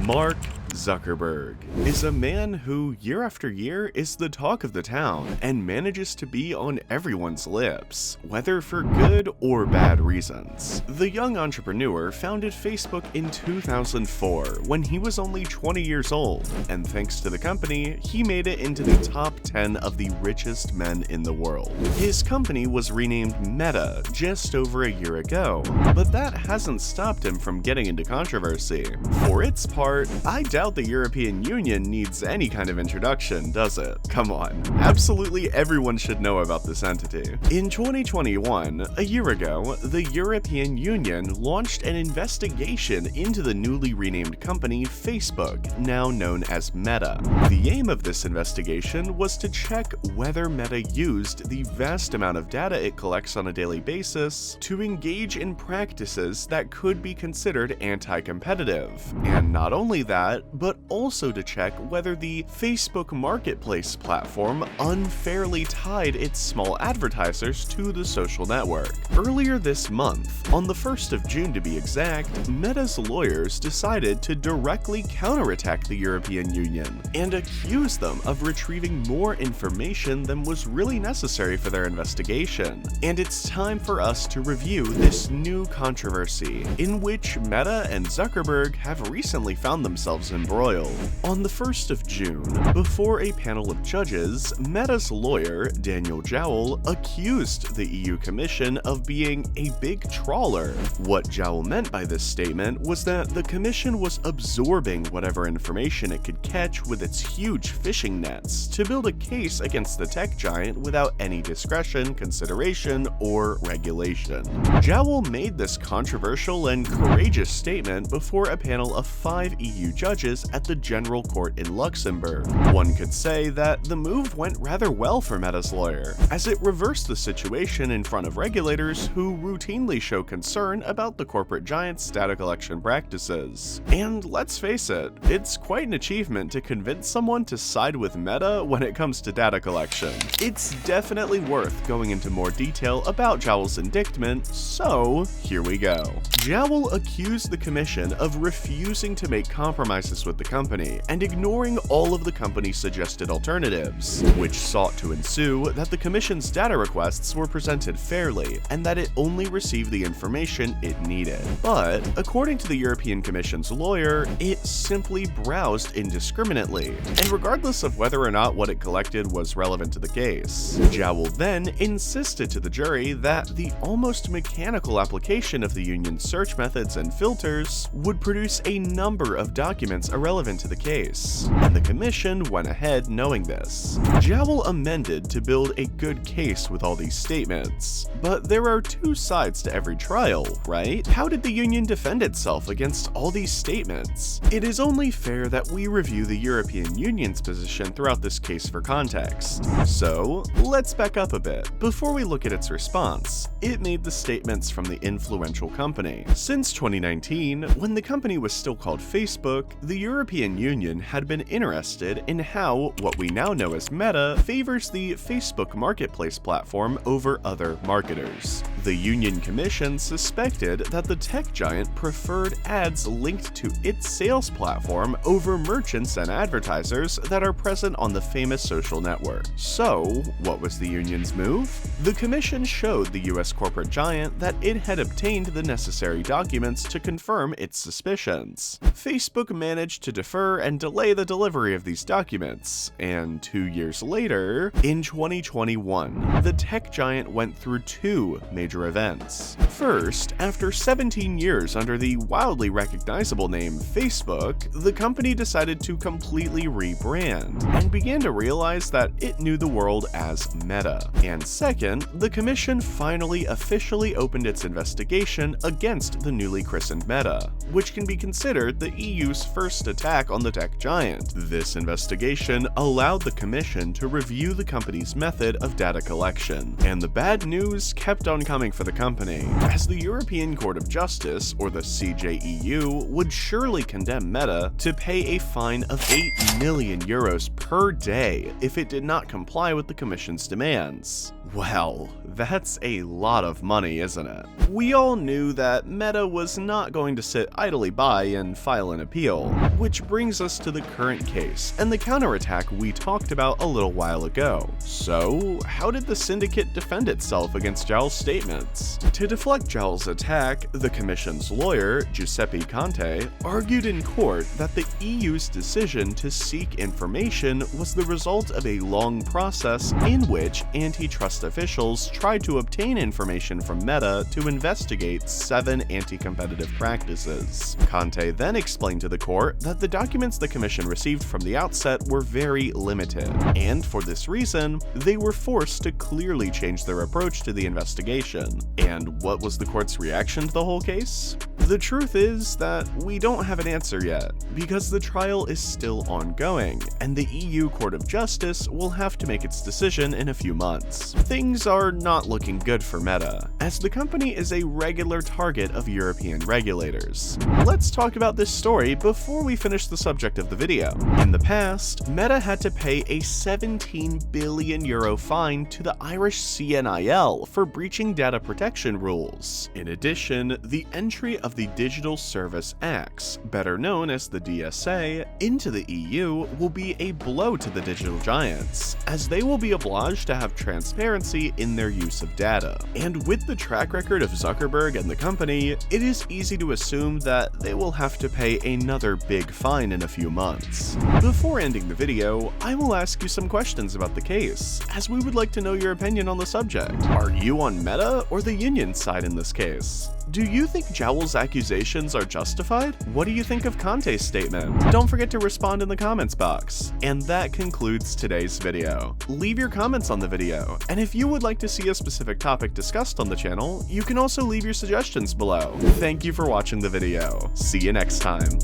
Mark Zuckerberg is a man who, year after year, is the talk of the town and manages to be on everyone's lips, whether for good or bad reasons. The young entrepreneur founded Facebook in 2004 when he was only 20 years old, and thanks to the company, he made it into the top 10 of the richest men in the world. His company was renamed Meta just over a year ago, but that hasn't stopped him from getting into controversy. For its part, I doubt the European Union needs any kind of introduction, does it? Come on. Absolutely everyone should know about this entity. In 2021, a year ago, the European Union launched an investigation into the newly renamed company Facebook, now known as Meta. The aim of this investigation was to check whether Meta used the vast amount of data it collects on a daily basis to engage in practices that could be considered anti-competitive. And not only that, but also to check whether the Facebook Marketplace platform unfairly tied its small advertisers to the social network. Earlier this month, on the 1st of June to be exact, Meta's lawyers decided to directly counterattack the European Union and accuse them of retrieving more information than was really necessary for their investigation. And it's time for us to review this new controversy, in which Meta and Zuckerberg have recently found themselves embroiled. On the 1st of June, before a panel of judges, Meta's lawyer, Daniel Jowl, accused the EU Commission of being a big trawler. What Jowl meant by this statement was that the Commission was absorbing whatever information it could catch with its huge fishing nets to build a case against the tech giant without any discretion, consideration, or regulation. Jowl made this controversial and courageous statement before a panel of 5 EU judges at the General Court in Luxembourg. One could say that the move went rather well for Meta's lawyer, as it reversed the situation in front of regulators who routinely show concern about the corporate giant's data collection practices. And let's face it, it's quite an achievement to convince someone to side with Meta when it comes to data collection. It's definitely worth going into more detail about Jowl's indictment, so here we go. Jowl accused the Commission of refusing to make compromises with the company and ignoring all of the company's suggested alternatives, which sought to ensue that the Commission's data requests were presented fairly and that it only received the information it needed. But, according to the European Commission's lawyer, it simply browsed indiscriminately, and regardless of whether or not what it collected was relevant to the case. Jowl then insisted to the jury that the almost mechanical application of the union's search methods and filters would produce a number of documents irrelevant to the case, and the Commission went ahead knowing this. Jowl amended to build a good case with all these statements, but there are two sides to every trial, right? How did the union defend itself against all these statements? It is only fair that we review the European Union's position throughout this case for context. So, let's back up a bit. Before we look at its response, it made the statements from the influential company. Since 2019, when the company was still called Facebook, the European Union had been interested in how what we now know as Meta favors the Facebook Marketplace platform over other marketers. The Union Commission suspected that the tech giant preferred ads linked to its sales platform over merchants and advertisers that are present on the famous social network. So, what was the union's move? The Commission showed the US corporate giant that it had obtained the necessary documents to confirm its suspicions. Facebook managed to defer and delay the delivery of these documents, and 2 years later, in 2021, the tech giant went through two major events. First, after 17 years under the wildly recognizable name Facebook, the company decided to completely rebrand and began to realize that it knew the world as Meta. And second, the Commission finally officially opened its investigation against the newly christened Meta, which can be considered the EU's first attack on the tech giant. This investigation allowed the Commission to review the company's method of data collection, and the bad news kept on coming for the company, as the European Court of Justice, or the CJEU, would surely condemn Meta to pay a fine of 8 million euros per day if it did not comply with the Commission's demands. Well, that's a lot of money, isn't it? We all knew that Meta was not going to sit idly by and file an appeal, which brings us to the current case and the counterattack we talked about a little while ago. So, how did the syndicate defend itself against Jowell's statements? To deflect Jowell's attack, the Commission's lawyer, Giuseppe Conte, argued in court that the EU's decision to seek information was the result of a long process in which antitrust officials tried to obtain information from Meta to investigate 7 anti-competitive practices. Conte then explained to the court that the documents the Commission received from the outset were very limited, and for this reason, they were forced to clearly change their approach to the investigation. And what was the court's reaction to the whole case? The truth is that we don't have an answer yet, because the trial is still ongoing, and the EU Court of Justice will have to make its decision in a few months. Things are not looking good for Meta, as the company is a regular target of European regulators. Let's talk about this story before we finish the subject of the video. In the past, Meta had to pay a €17 billion fine to the Irish CNIL for breaching data protection rules. In addition, the entry of the Digital Service Acts, better known as the DSA, into the EU will be a blow to the digital giants, as they will be obliged to have transparency in their use of data. And with the track record of Zuckerberg and the company, it is easy to assume that they will have to pay another big fine in a few months. Before ending the video, I will ask you some questions about the case, as we would like to know your opinion on the subject. Are you on Meta or the union's side in this case? Do you think Jowell's accusations are justified? What do you think of Conte's statement? Don't forget to respond in the comments box. And that concludes today's video. Leave your comments on the video, and if you would like to see a specific topic discussed on the channel, you can also leave your suggestions below. Thank you for watching the video. See you next time.